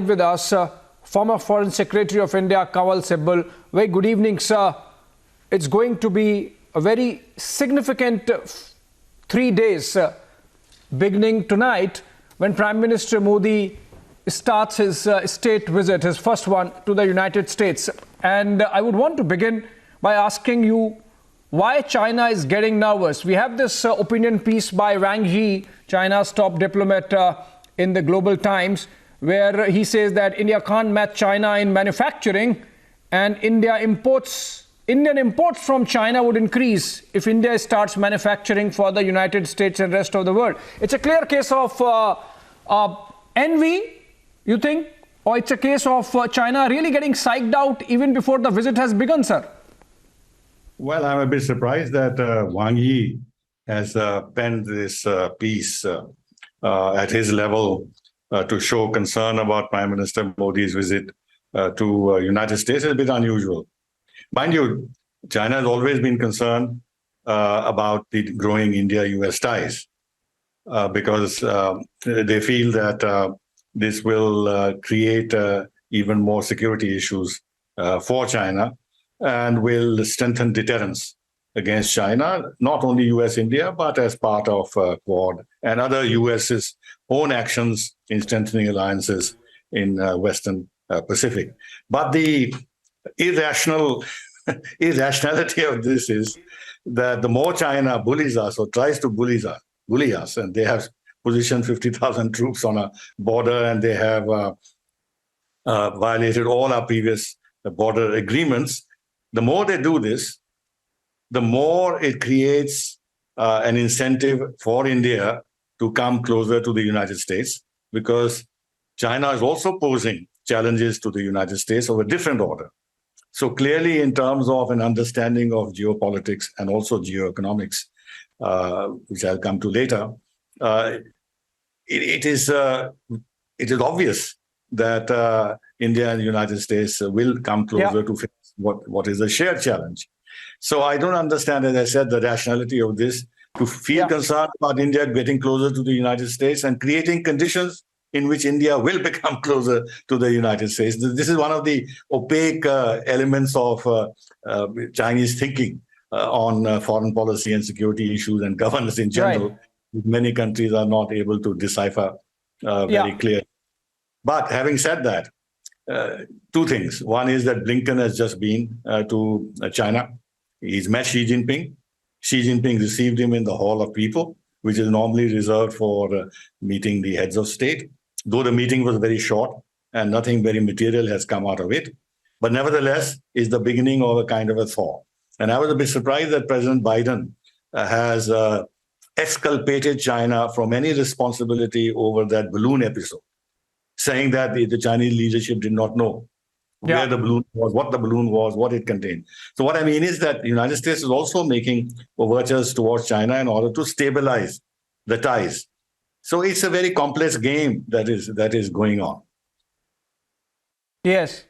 live with us former Foreign Secretary of India, Kanwal Sibal. Very good evening, sir. It's going to be a very significant 3 days beginning tonight when Prime Minister Modi starts his state visit, his first one to the United States. And I would want to begin by asking you why China is getting nervous. We have this opinion piece by Wang Yi, China's top diplomat, in the Global Times, where he says that India can't match China in manufacturing, and Indian imports from China would increase if India starts manufacturing for the United States and rest of the world. It's a clear case of envy, you think, or it's a case of China really getting psyched out even before the visit has begun, sir? Well, I'm a bit surprised that Wang Yi has penned this piece at his level to show concern about Prime Minister Modi's visit to United States. Is a bit unusual. Mind you, China has always been concerned about the growing India-US ties because they feel that this will create even more security issues for China and will strengthen deterrence against China, not only US-India, but as part of Quad and other US's own actions in strengthening alliances in Western Pacific. But the irrationality of this is that the more China bullies us or tries to bully us, and they have positioned 50,000 troops on a border, and they have violated all our previous border agreements, the more they do this, the more it creates an incentive for India to come closer to the United States, because China is also posing challenges to the United States of a different order. So clearly, in terms of an understanding of geopolitics and also geoeconomics, which I'll come to later, it is obvious that India and the United States will come closer to face what is a shared challenge. So I don't understand, as I said, the rationality of this, to feel concerned about India getting closer to the United States and creating conditions in which India will become closer to the United States. This is one of the opaque elements of Chinese thinking on foreign policy and security issues and governance in general. Right. Many countries are not able to decipher very clearly. But having said that, two things. One is that Blinken has just been to China. He's met Xi Jinping. Xi Jinping received him in the Hall of People, which is normally reserved for meeting the heads of state, though the meeting was very short and nothing very material has come out of it. But nevertheless, is the beginning of a kind of a thaw. And I was a bit surprised that President Biden has exculpated China from any responsibility over that balloon episode, saying that the Chinese leadership did not know where the balloon was, what the balloon was, what it contained. So what I mean is that the United States is also making overtures towards China in order to stabilize the ties. So it's a very complex game that is going on. Yes.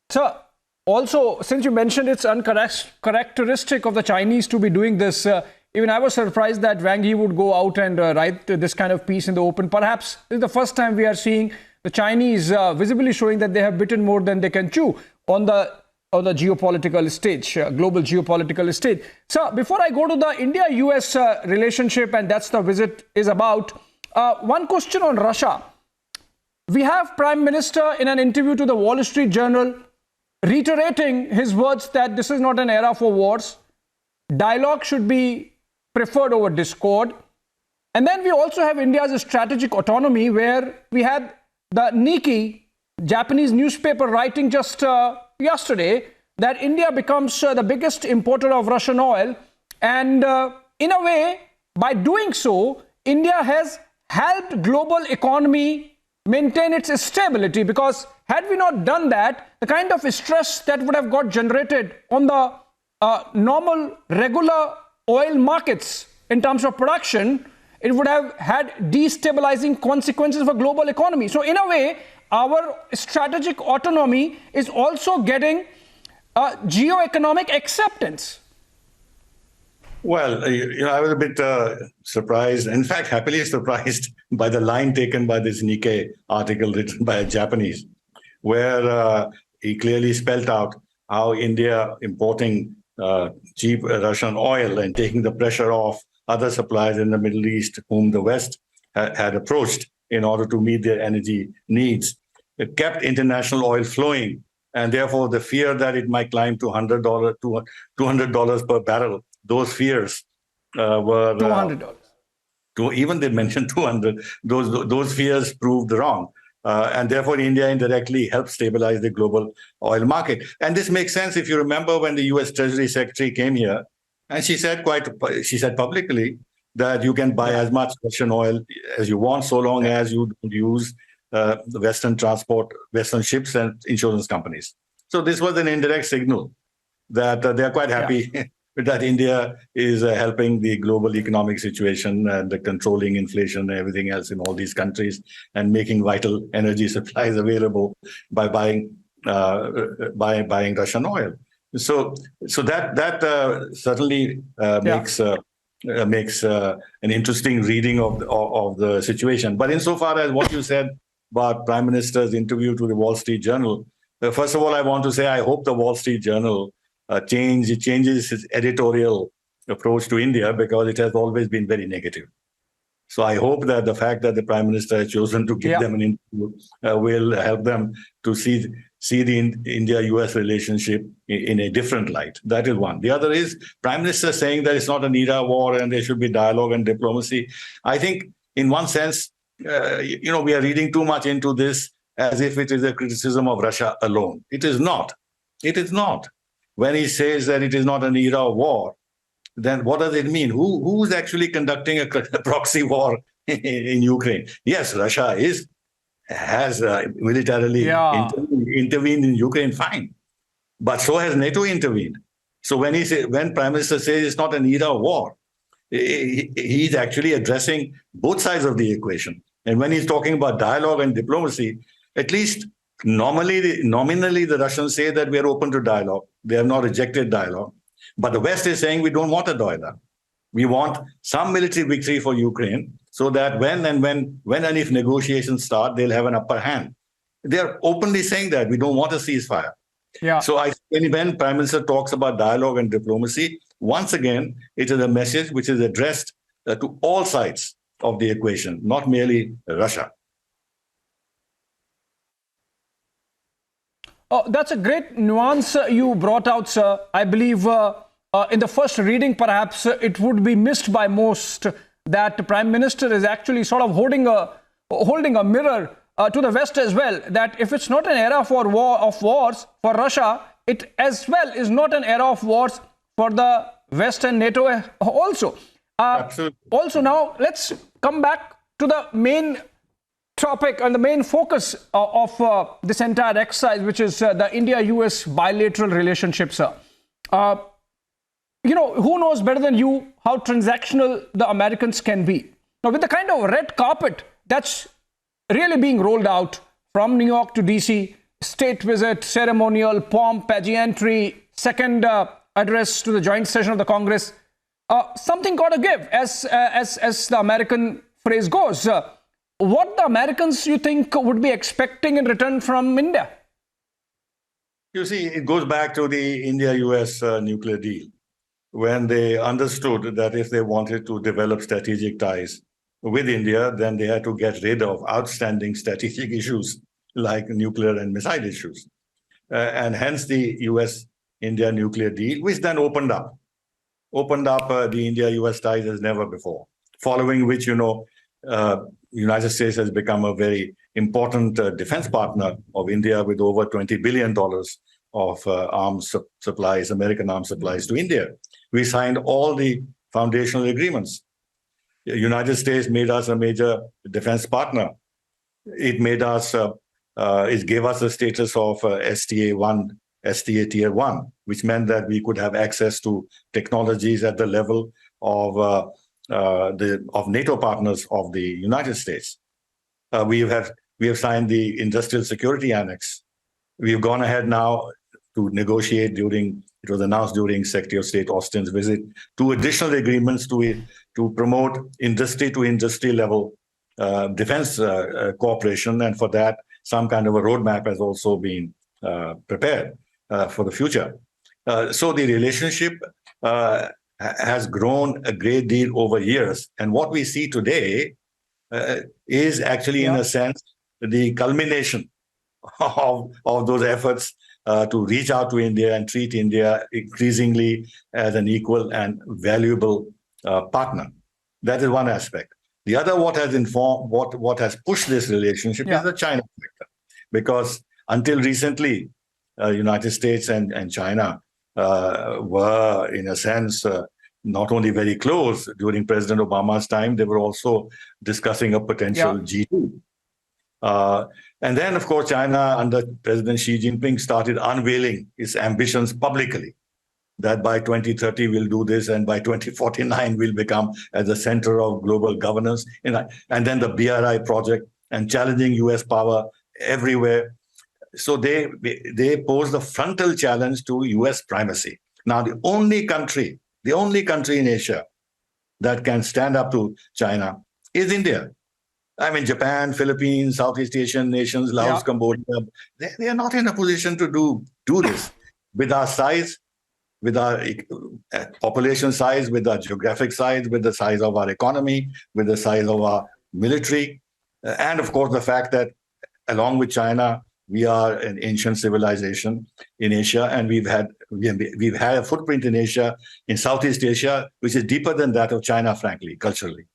So also, since you mentioned it's uncharacteristic of the Chinese to be doing this, even I was surprised that Wang Yi would go out and write this kind of piece in the open. Perhaps this is the first time we are seeing the Chinese visibly showing that they have bitten more than they can chew on the geopolitical stage, global geopolitical stage. So before I go to the India-US relationship, and that's the visit is about, one question on Russia. We have Prime Minister in an interview to the Wall Street Journal reiterating his words that this is not an era for wars. Dialogue should be preferred over discord. And then we also have India's strategic autonomy, where we had the Nikkei, Japanese newspaper, writing just yesterday that India becomes the biggest importer of Russian oil. And in a way, by doing so, India has helped global economy maintain its stability, because had we not done that, the kind of stress that would have got generated on the normal, regular oil markets in terms of production, it would have had destabilizing consequences for global economy. So in a way, our strategic autonomy is also getting geoeconomic acceptance. Well, I was a bit surprised, in fact, happily surprised by the line taken by this Nikkei article written by a Japanese, where he clearly spelled out how India importing cheap Russian oil and taking the pressure off other suppliers in the Middle East, whom the West had approached in order to meet their energy needs. It kept international oil flowing, and therefore the fear that it might climb to $200 per barrel, those fears were $200. even they mentioned 200. Those fears proved wrong. And therefore, India indirectly helped stabilize the global oil market. And this makes sense if you remember when the U.S. Treasury Secretary came here, and she said publicly that you can buy as much Russian oil as you want, so long as you don't use the Western ships and insurance companies. So this was an indirect signal that they're quite happy that India is helping the global economic situation and controlling inflation and everything else in all these countries and making vital energy supplies available by buying Russian oil. So that certainly makes an interesting reading of the situation. But insofar as what you said about Prime Minister's interview to the Wall Street Journal, first of all, I want to say I hope the Wall Street Journal changes its editorial approach to India, because it has always been very negative. So I hope that the fact that the Prime Minister has chosen to give them an interview will help them to see the India-US relationship in a different light. That is one. The other is Prime Minister saying that it's not an era war and there should be dialogue and diplomacy. I think in one sense, we are reading too much into this as if it is a criticism of Russia alone. It is not. It is not. When he says that it is not an era of war, then what does it mean? Who's actually conducting a proxy war in Ukraine? Yes, Russia has militarily intervened in Ukraine, fine. But so has NATO intervened. So when Prime Minister says it's not an era of war, he's actually addressing both sides of the equation. And when he's talking about dialogue and diplomacy, at least nominally, the Russians say that we are open to dialogue. They have not rejected dialogue. But the West is saying we don't want a dialogue. We want some military victory for Ukraine so that when and if negotiations start, they'll have an upper hand. They're openly saying that we don't want a ceasefire. Yeah. So when Prime Minister talks about dialogue and diplomacy, once again, it is a message which is addressed to all sides of the equation, not merely Russia. That's a great nuance you brought out, sir. I believe in the first reading, perhaps it would be missed by most that the Prime Minister is actually sort of holding a mirror to the West as well. That if it's not an era of wars for Russia, it as well is not an era of wars for the West and NATO also. Absolutely. Also, now let's come back to the main topic and the main focus of this entire exercise, which is the India-US bilateral relationship, sir. Who knows better than you how transactional the Americans can be? Now, with the kind of red carpet that's really being rolled out from New York to DC, state visit, ceremonial, pomp, pageantry, second address to the joint session of the Congress, something got to give, as the American phrase goes. What the Americans, you think, would be expecting in return from India? You see, it goes back to the India-US nuclear deal, when they understood that if they wanted to develop strategic ties with India, then they had to get rid of outstanding strategic issues like nuclear and missile issues. And hence the US-India nuclear deal, which then opened up the India-US ties as never before, following which, United States has become a very important defense partner of India with over $20 billion of arms supplies, American arms supplies to India. We signed all the foundational agreements. The United States made us a major defense partner. It made us, it gave us the status of STA Tier 1, which meant that we could have access to technologies at the level of NATO partners of the United States. We have signed the Industrial Security Annex. We've gone ahead now to negotiate during It was announced during Secretary of State Austin's visit. 2 additional agreements to promote industry-to-industry level defense cooperation, and for that, some kind of a roadmap has also been prepared for the future. So the relationship has grown a great deal over years, and what we see today is actually, in a sense, the culmination of those efforts to reach out to India and treat India increasingly as an equal and valuable partner. That is one aspect. The other, what has pushed this relationship is the China factor, because until recently, United States and China were, in a sense, not only very close. During President Obama's time, they were also discussing a potential G2. And then, of course, China under President Xi Jinping started unveiling its ambitions publicly, that by 2030 we'll do this, and by 2049 we'll become at the center of global governance. And then the BRI project, and challenging US power everywhere. So they pose the frontal challenge to US primacy. Now, the only country in Asia that can stand up to China is India. I mean, Japan, Philippines, Southeast Asian nations, Laos, Cambodia, they are not in a position to do this. With our size, with our population size, with our geographic size, with the size of our economy, with the size of our military, and of course the fact that along with China, we are an ancient civilization in Asia, and we've had a footprint in Asia, in Southeast Asia, which is deeper than that of China, frankly, culturally.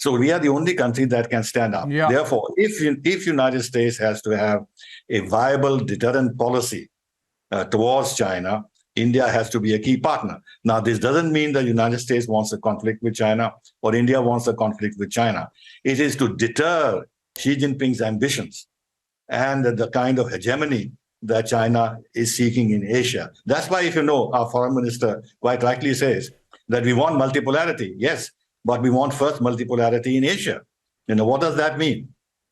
So we are the only country that can stand up. Therefore, if United States has to have a viable deterrent policy towards China, India has to be a key partner. Now, this doesn't mean the United States wants a conflict with China or India wants a conflict with China. It is to deter Xi Jinping's ambitions and the kind of hegemony that China is seeking in Asia. That's why, if you know, our foreign minister quite rightly says that we want multipolarity. Yes, but we want first multipolarity in Asia. You know, what does that mean?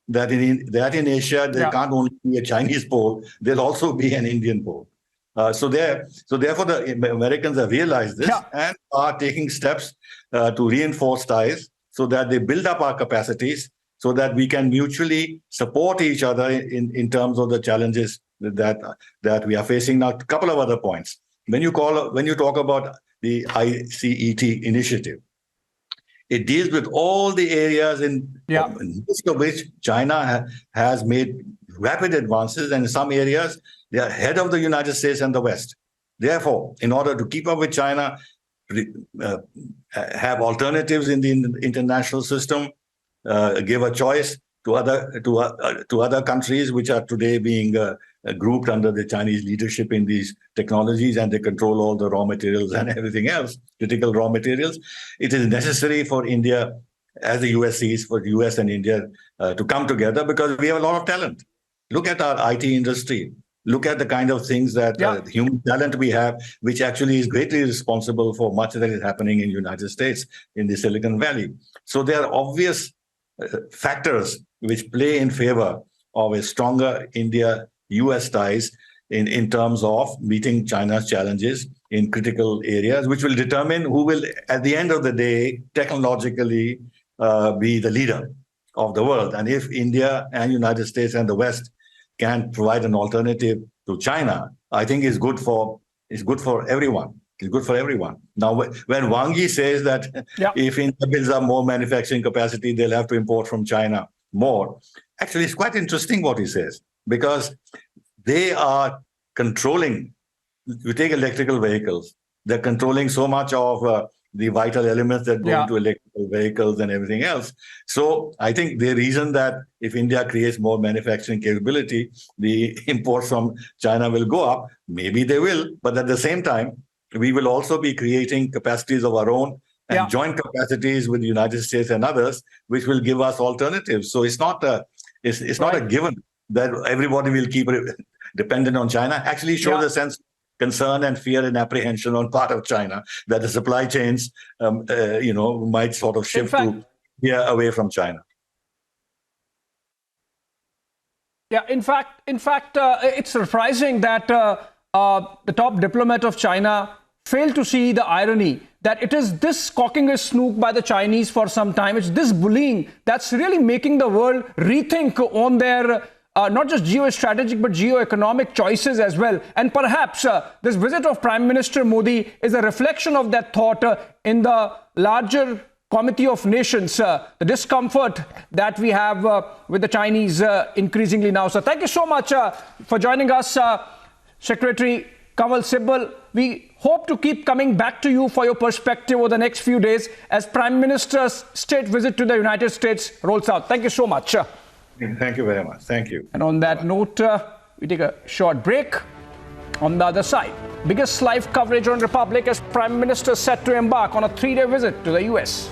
That in Asia, there can't only be a Chinese pole, there'll also be an Indian pole. So therefore, the Americans have realized this and are taking steps to reinforce ties so that they build up our capacities so that we can mutually support each other in terms of the challenges that we are facing. Now, a couple of other points. When you talk about the ICET initiative, it deals with all the areas in most of which China has made rapid advances, and in some areas they are ahead of the United States and the West. Therefore, in order to keep up with China, have alternatives in the international system, give a choice to other countries which are today being grouped under the Chinese leadership in these technologies, and they control all the raw materials and everything else, critical raw materials. It is necessary for India, as the US sees, for the US and India to come together, because we have a lot of talent. Look at our IT industry. Look at the kind of things that human talent we have, which actually is greatly responsible for much that is happening in the United States, in the Silicon Valley. So there are obvious factors which play in favor of a stronger India-US ties in terms of meeting China's challenges in critical areas, which will determine who will, at the end of the day, technologically be the leader of the world. And if India and United States and the West can provide an alternative to China, I think is good for everyone. It's good for everyone. Now, when Wang Yi says that if India builds up more manufacturing capacity, they'll have to import from China more. Actually, it's quite interesting what he says, because they are controlling, you take electrical vehicles, they're controlling so much of the vital elements that go into electrical vehicles and everything else. So I think the reason that if India creates more manufacturing capability, the imports from China will go up. Maybe they will, but at the same time, we will also be creating capacities of our own and joint capacities with the United States and others, which will give us alternatives. So it's not a given that everybody will keep dependent on China. Actually shows a sense of concern and fear and apprehension on part of China that the supply chains, might sort of shift away from China. Yeah, in fact, it's surprising that the top diplomat of China failed to see the irony that it is this cocking a snook by the Chinese for some time. It's this bullying that's really making the world rethink on their not just geostrategic but geo-economic choices as well. And perhaps this visit of Prime Minister Modi is a reflection of that thought in the larger Committee of Nations, the discomfort that we have with the Chinese increasingly now. So thank you so much for joining us, Secretary Kanwal Sibal. We hope to keep coming back to you for your perspective over the next few days as Prime Minister's state visit to the United States rolls out. Thank you so much. Thank you very much. Thank you. And on that note, we take a short break. On the other side, biggest live coverage on Republic as Prime Minister set to embark on a 3-day visit to the US.